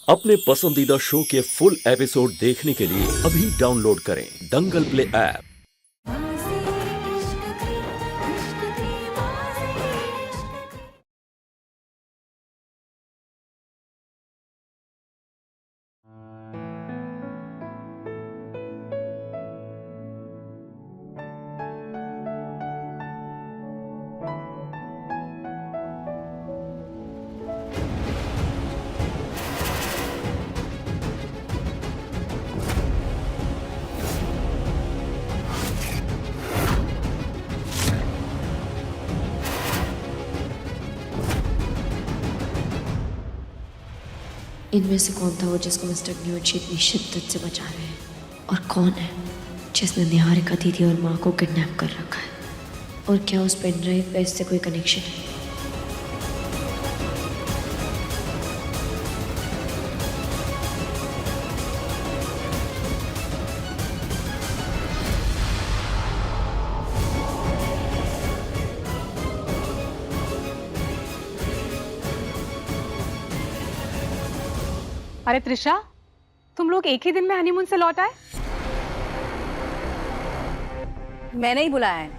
अपने पसंदीदा शो के फुल एपिसोड देखने के लिए अभी डाउनलोड करें दंगल प्ले ऐप। इनमें से कौन था वो जिसको मिस्टर न्यूची इतनी शिद्दत से बचा रहे हैं, और कौन है जिसने निहारिका दीदी और माँ को किडनैप कर रखा है, और क्या उस पेन ड्राइव पे इससे कोई कनेक्शन है? अरे त्रिशा, तुम लोग एक ही दिन में हनीमून से लौट आए? मैंने ही बुलाया है।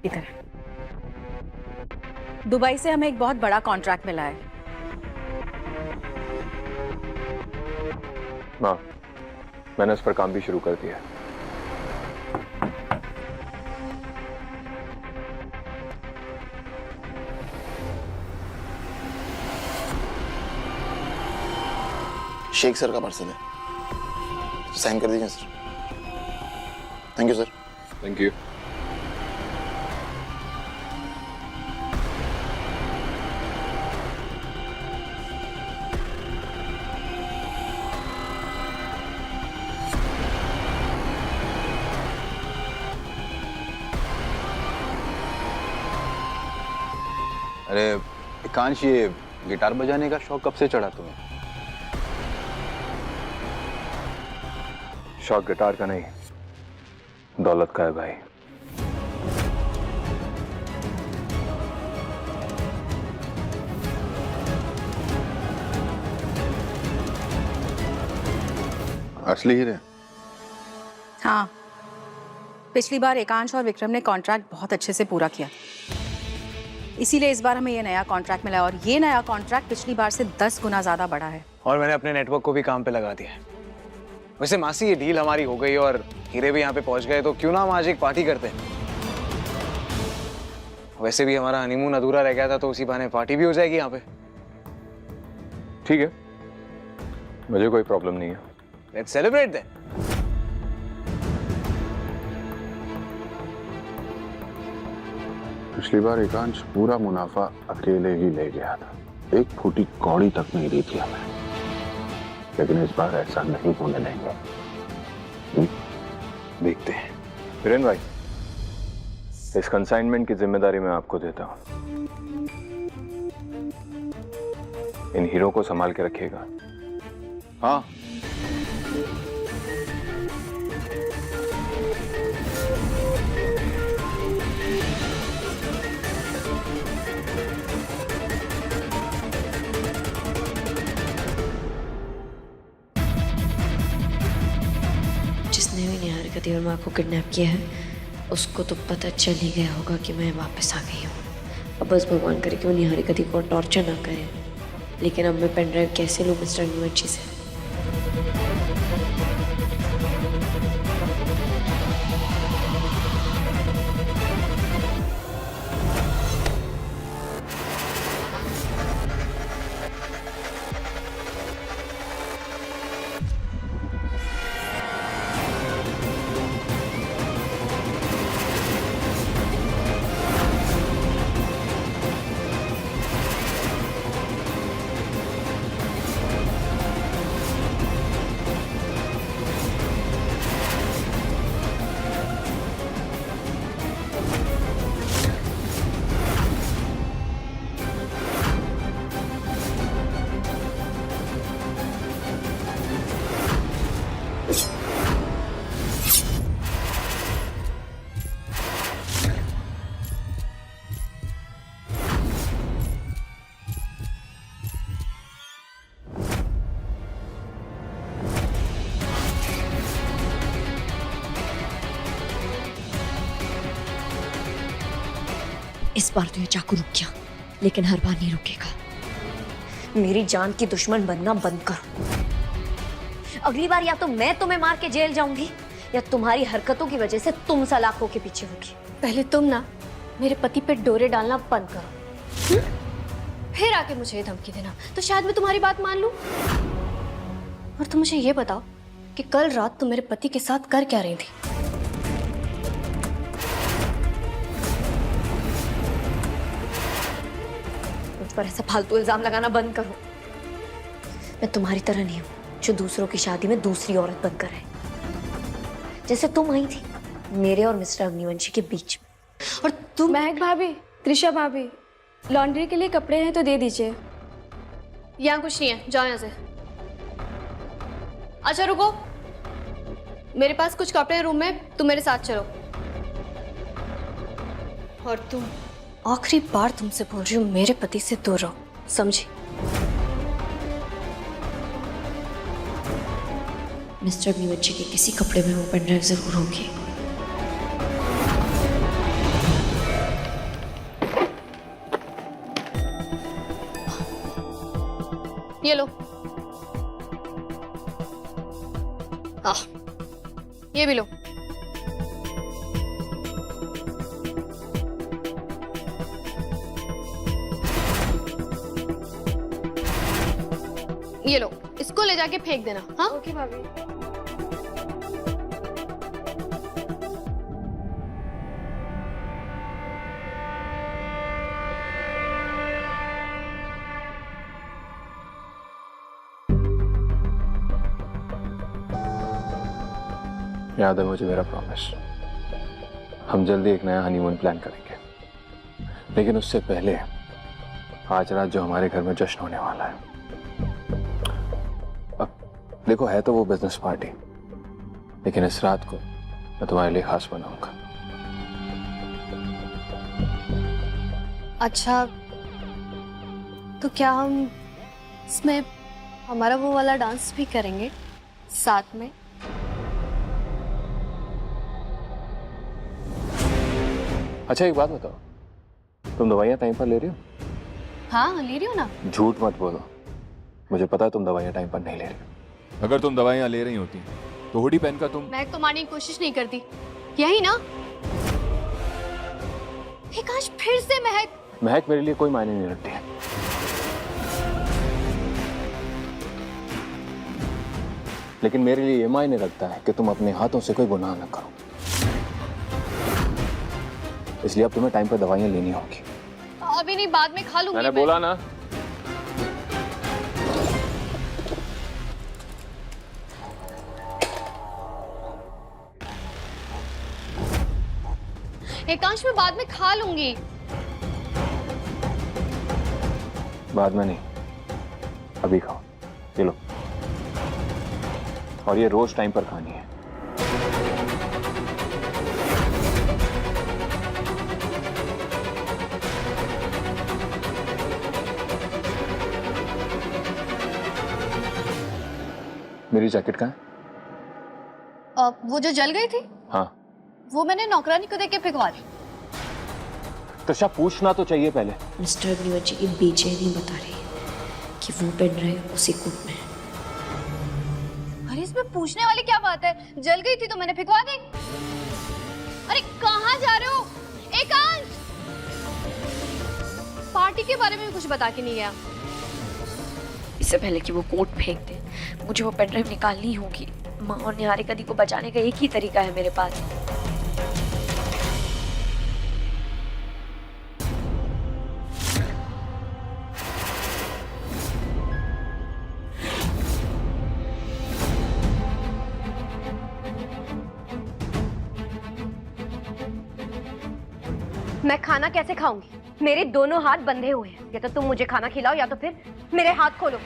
इधर दुबई से हमें एक बहुत बड़ा कॉन्ट्रैक्ट मिला है। माँ, मैंने उस पर काम भी शुरू कर दिया है। शेख सर का पार्सल है, साइन कर दीजिए sir. Thank you sir. Thank you. अरे एकांश, ये गिटार बजाने का शौक कब से चढ़ा तुम्हें? शौक गिटार का नहीं, दौलत का है भाई। असली हीरे? हाँ, पिछली बार एकांश और विक्रम ने कॉन्ट्रैक्ट बहुत अच्छे से पूरा किया, इसीलिए इस बार हमें ये नया कॉन्ट्रैक्ट मिला है, और ये नया कॉन्ट्रैक्ट पिछली बार से 10 गुना ज्यादा बड़ा है। और मैंने अपने नेटवर्क को भी काम पे लगा दिया है। वैसे मासी, ये डील हमारी हो गई और हीरे भी यहाँ पे पहुंच गए, तो क्यों ना हम आज एक पार्टी करते हैं? वैसे भी हमारा हनीमून अधूरा रह गया था, तो उसी बहाने पार्टी भी हो जाएगी यहाँ पे। ठीक है, मुझे कोई प्रॉब्लम नहीं है। Let's celebrate then. पिछली बार एकांश पूरा मुनाफा अकेले ही ले गया था, एक फूटी कौड़ी तक नहीं दी थी हमें, लेकिन इस बार ऐसा नहीं होने देंगे। देखते हैं। वीरेन भाई, इस कंसाइनमेंट की जिम्मेदारी मैं आपको देता हूं। इन हीरो को संभाल के रखिएगा। हाँ, जिसने भी निहारिका दीदी और माँ को किडनैप किया है, उसको तो पता चल ही गया होगा कि मैं वापस आ गई हूँ। अब बस भगवान करे कि वो निहारिका दीदी को टॉर्चर ना करे। लेकिन अब मैं पेन ड्राइव कैसे लूँ मिस्टर न्यूची से? इस बार तो ये चाकू रुक गया, लेकिन हर बार नहीं रुकेगा। मेरी जान की दुश्मन बनना बंद करो। अगली बार या तो मैं तुम्हें मार के जेल जाऊंगी या तुम्हारी हरकतों की वजह से तुम सलाखों के पीछे होगी। पहले तुम ना मेरे पति पे डोरे डालना बंद करो, फिर आके मुझे ये धमकी देना, तो शायद मैं तुम्हारी बात मान लूं। और तुम मुझे ये बताओ कि कल रात तुम मेरे पति के साथ कर क्या रही थी? मुझ पर ऐसा फालतू इल्जाम लगाना बंद करो। मैं तुम्हारी तरह नहीं हूं जो दूसरों की शादी में दूसरी औरत बनकर रहे, जैसे तुम आई थी मेरे और मिस्टर अग्निवंशी के बीच में। और तुम महक भाभी, त्रिशा भाभी, लॉन्ड्री के लिए कपड़े हैं तो दे दीजिए। यहाँ कुछ नहीं है, जाओ यहाँ से। अच्छा रुको, मेरे पास कुछ कपड़े हैं रूम में, तुम मेरे साथ चलो। और तुम, आखिरी बार तुमसे बोल रही हूँ, मेरे पति से दूर रहो, समझी? मिस्टर अग्निवंशी के किसी कपड़े में वो पेन ड्राइव जरूर होगी। ये लो। ये भी लो। ये लो, इसको ले जाके फेंक देना। हाँ ओके भाभी। याद है मुझे मेरा प्रॉमिस, हम जल्दी एक नया हनीमून प्लान करेंगे, लेकिन उससे पहले आज रात जो हमारे घर में जश्न होने वाला है, अब देखो है तो वो बिजनेस पार्टी, लेकिन इस रात को मैं तुम्हारे लिए खास बनाऊंगा। अच्छा, तो क्या हम इसमें हमारा वो वाला डांस भी करेंगे साथ में? अच्छा एक बात बताओ, तुम दवाइयाँ टाइम पर ले रही हो? हाँ ले रही हूँ ना। झूठ मत बोलो, मुझे पता है तुम दवाइयाँ टाइम पर नहीं ले रही हो। अगर तुम दवाइयाँ ले रही होती तो हुडी पहनकर तुम महक तो मारने की कोशिश नहीं करती, यही ना? काश फिर से महक मेरे लिए कोई मायने नहीं रखती है। लेकिन मेरे लिए ये मायने रखता है कि तुम अपने हाथों से कोई गुनाह न करो, इसलिए अब तुम्हें टाइम पर दवाइयाँ लेनी होगी। अभी नहीं, बाद में खा लूंगी। मैंने बोला ना। एकांश में बाद में खा लूंगी। बाद में नहीं, अभी खाओ, ये लो। और ये रोज टाइम पर खानी है। मेरी जैकेट कहाँ है? वो जो जल गई थी? हाँ, वो मैंने नौकरानी को देके फेंकवा दी। त्रिशा पूछना तो चाहिए पहले। मिस्टर अग्निवंशी की बेचैनी बता रही है कि वो पेन ड्राइव उसी कूप में है। अरे इसमें पूछने वाली क्या बात है? जल गई थी तो मैंने फेंकवा दी। अरे कहाँ जा रहे हो एकांश? पार्टी के बारे में भी कुछ बता के नहीं गया। इससे पहले कि वो कोट फेंक दे, मुझे वो पेन ड्राइव निकालनी होगी। माँ और निहारिका दी को बचाने का एक ही तरीका है मेरे पास। मैं खाना कैसे खाऊंगी? मेरे दोनों हाथ बंधे हुए हैं। या तो तुम मुझे खाना खिलाओ या तो फिर मेरे हाथ खोलो।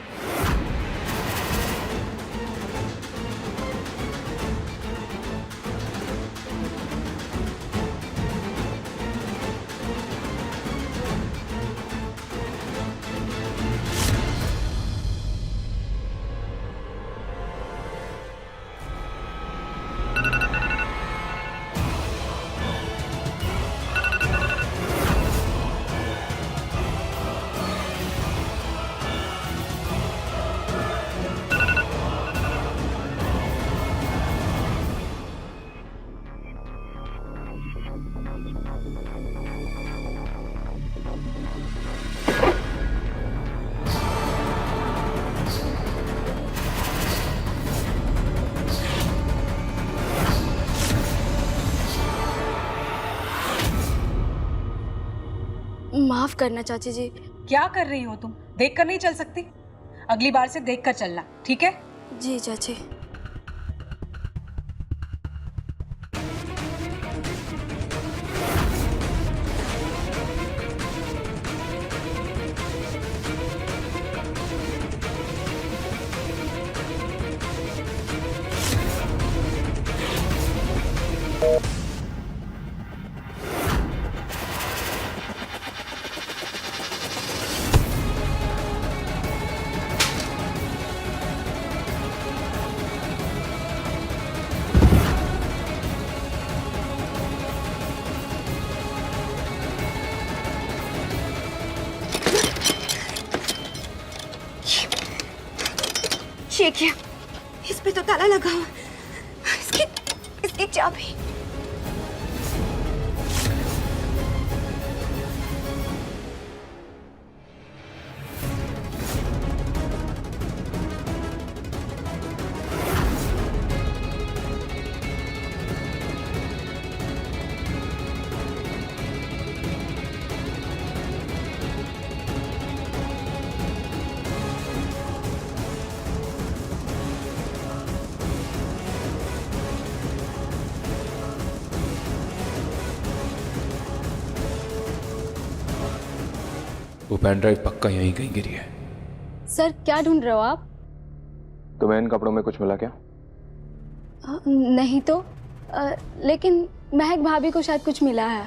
माफ करना चाची जी। क्या कर रही हो तुम? देख कर नहीं चल सकती? अगली बार से देख कर चलना, ठीक है? जी चाची। ये क्या? इस पे तो ताला लगा हुआ। इसकी चाबी। वो पेन ड्राइव पक्का यहीं कहीं गिरी है। सर क्या ढूंढ रहे हो आप? तुम्हें इन कपड़ों में कुछ मिला क्या? नहीं तो लेकिन महक भाभी को शायद कुछ मिला है।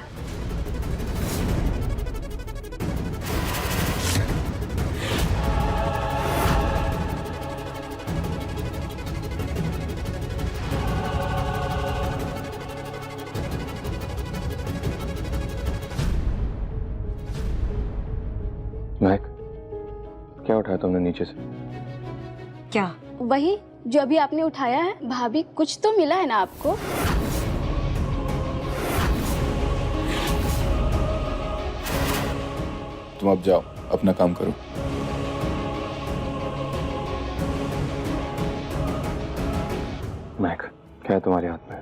महक, क्या उठाया तुमने नीचे से? क्या? वही जो अभी आपने उठाया है। भाभी कुछ तो मिला है ना आपको? तुम अब जाओ, अपना काम करो। महक, क्या है तुम्हारे हाथ में?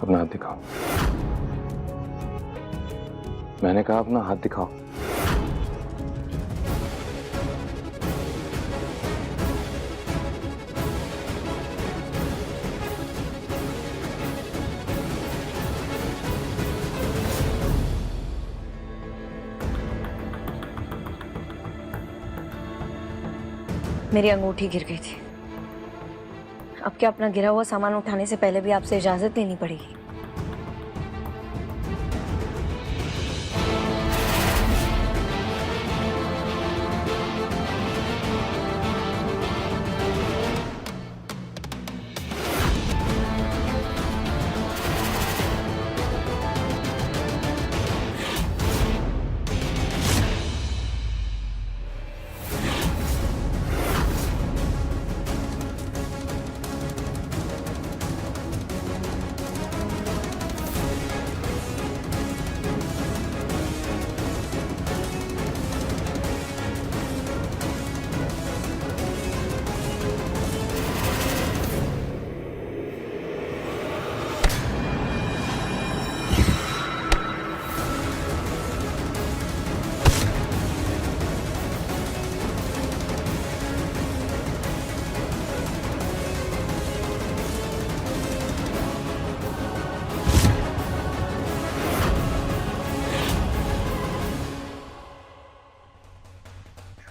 अपना हाथ दिखाओ। मैंने कहा अपना हाथ दिखाओ। मेरी अंगूठी गिर गई थी। अब क्या अपना गिरा हुआ सामान उठाने से पहले भी आपसे इजाजत लेनी पड़ेगी?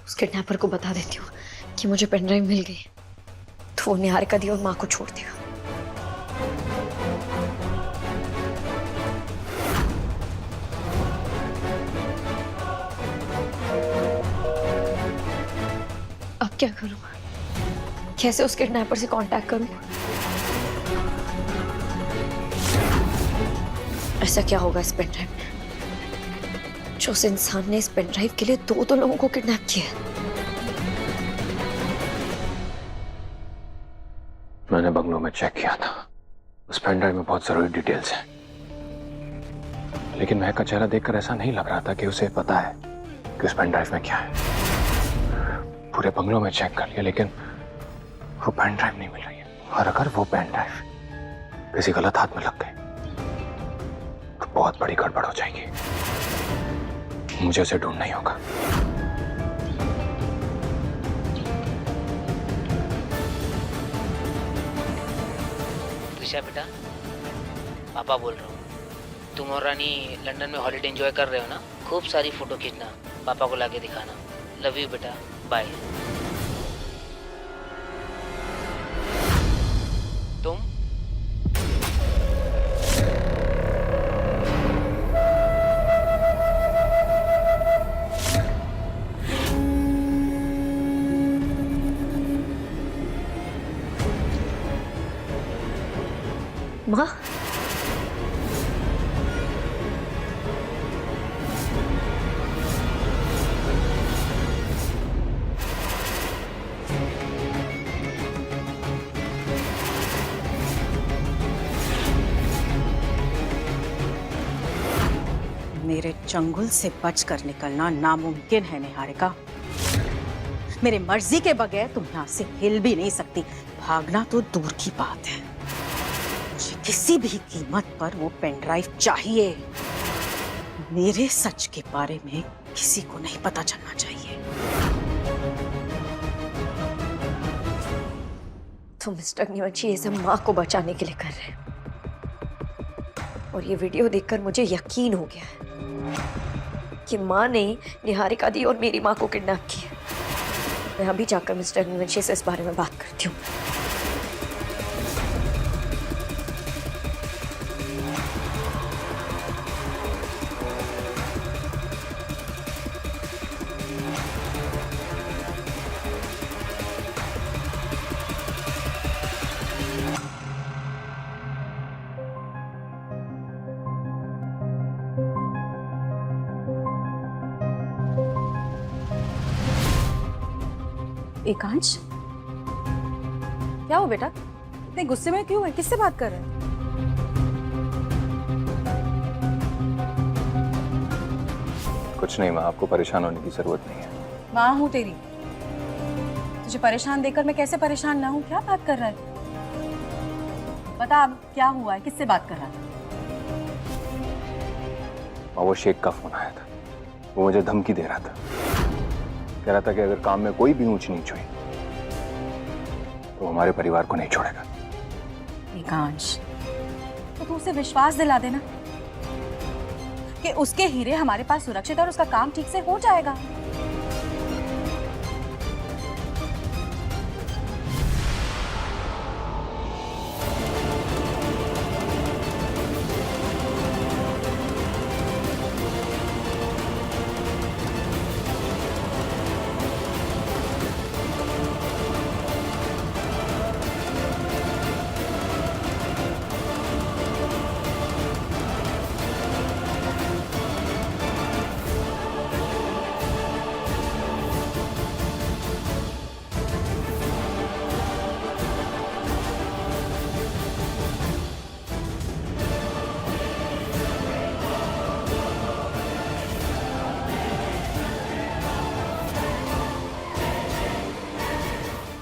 उस किडनैपर को बता देती हूँ कि मुझे पेन ड्राइव मिल गई, तो वो निहारिका दी और माँ को छोड़ देगा। अब क्या करूँ? कैसे उस किडनैपर से कांटेक्ट करूँ? ऐसा क्या होगा इस पेन ड्राइव में जो उस इंसान ने इस पेन ड्राइव के लिए दो लोगों को किडनैप किया? मैंने बंगलों में चेक किया था, उस पेन ड्राइव में बहुत जरूरी डिटेल्स हैं, लेकिन महक का चेहरा देखकर ऐसा नहीं लग रहा था कि उसे पता है कि उस पेन ड्राइव में क्या है। पूरे बंगलों में चेक कर लिया, लेकिन वो पेन ड्राइव नहीं मिल रही है। और अगर वो पेन ड्राइव किसी गलत हाथ में लग गई तो बहुत बड़ी गड़बड़ हो जाएगी। मुझे उसे ढूंढना ही होगा। त्रिशा बेटा, पापा बोल रहा हूँ। तुम और रानी लंदन में हॉलीडे एंजॉय कर रहे हो ना? खूब सारी फोटो खींचना, पापा को लाके दिखाना। लव यू बेटा, बाय। तुम माँ, मेरे चंगुल से बचकर निकलना नामुमकिन है निहारिका। मेरे मर्जी के बगैर तुम यहाँ से हिल भी नहीं सकती। भागना तो दूर की बात है, मुझे किसी भी कीमत पर वो पेन ड्राइव चाहिए। मेरे सच के बारे में किसी को नहीं पता चलना चाहिए। तो मिस्टर अग्निवंशी ये सब माँ को बचाने के लिए कर रहे हैं, और ये वीडियो देखकर मुझे यकीन हो गया है कि माँ ने निहारिका दी और मेरी माँ को किडनैप किया। मैं अभी जाकर मिस्टर अग्निवंशी से इस बारे में बात करती हूँ। एकांश, क्या हो बेटा? इतने गुस्से में क्यों है? किससे बात कर रहे हैं? कुछ नहीं माँ, आपको परेशान होने की जरूरत नहीं है। माँ हूँ तेरी, तुझे परेशान देखकर मैं कैसे परेशान ना हूँ? क्या बात कर रहा है? बता अब क्या हुआ है, किससे बात कर रहा था? माँ, वो शेख का फोन आया था। वो मुझे धमकी दे रहा था, कह रहा था कि अगर काम में कोई भी ऊंच नीच हुई तो हमारे परिवार को नहीं छोड़ेगा। एकांश, तो तू उसे विश्वास दिला देना कि उसके हीरे हमारे पास सुरक्षित और उसका काम ठीक से हो जाएगा।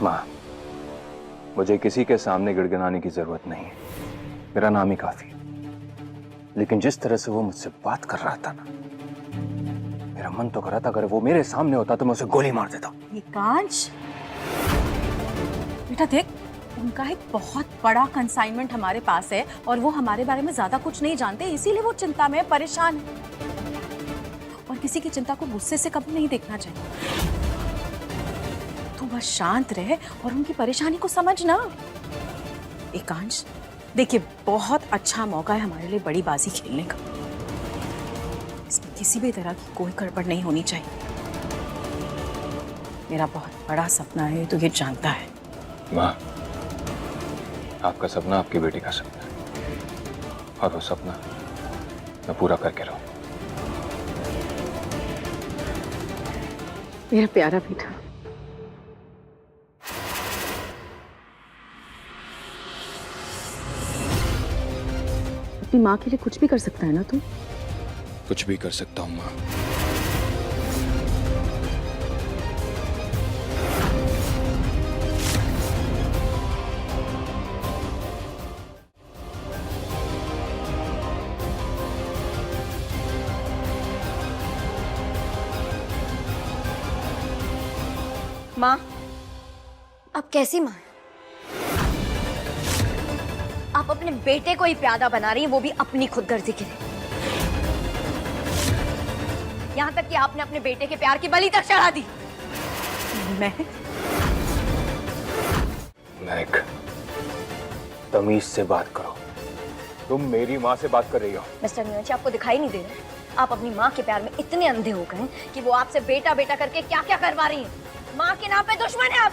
माँ, मुझे किसी के सामने गिड़गिड़ाने की जरूरत नहीं है, मेरा नाम ही काफी है। लेकिन जिस तरह से वो मुझसे बात कर रहा था ना, मेरा मन तो कर रहा था अगर वो मेरे सामने होता तो मैं उसे गोली मार देता। एकांश बेटा देख, उनका एक बहुत बड़ा कंसाइनमेंट हमारे पास है और वो हमारे बारे में ज्यादा कुछ नहीं जानते, इसीलिए वो चिंता में परेशान है। और किसी की चिंता को गुस्से से कभी नहीं देखना चाहिए। तू बस शांत रहे और उनकी परेशानी को समझना। एकांश देखिए, बहुत अच्छा मौका है हमारे लिए बड़ी बाजी खेलने का। इसमें किसी भी तरह की कोई गड़बड़ नहीं होनी चाहिए। मेरा बहुत बड़ा सपना है, तो ये जानता है। माँ, आपका सपना आपकी बेटी का सपना है, और वो सपना मैं पूरा करके रहूं। मेरा प्यारा बेटा, अपनी माँ के लिए कुछ भी कर सकता है ना तू? कुछ भी कर सकता हूँ माँ। माँ, आप कैसी माँ हैं? आप अपने बेटे को ही प्यादा बना रही हैं, वो भी अपनी खुदगर्जी के लिए। यहाँ तक कि आपने अपने बेटे के प्यार की बलि तक चढ़ा दी। महक, तमीज से बात करो। तुम मेरी माँ से बात कर रही हो। मिस्टर मीनाक्षी, आपको दिखाई नहीं दे रहा? आप अपनी माँ के प्यार में इतने अंधे हो गए कि वो आपसे बेटा बेटा करके क्या क्या करवा रही है। माँ के नाम पे दुश्मन है आप।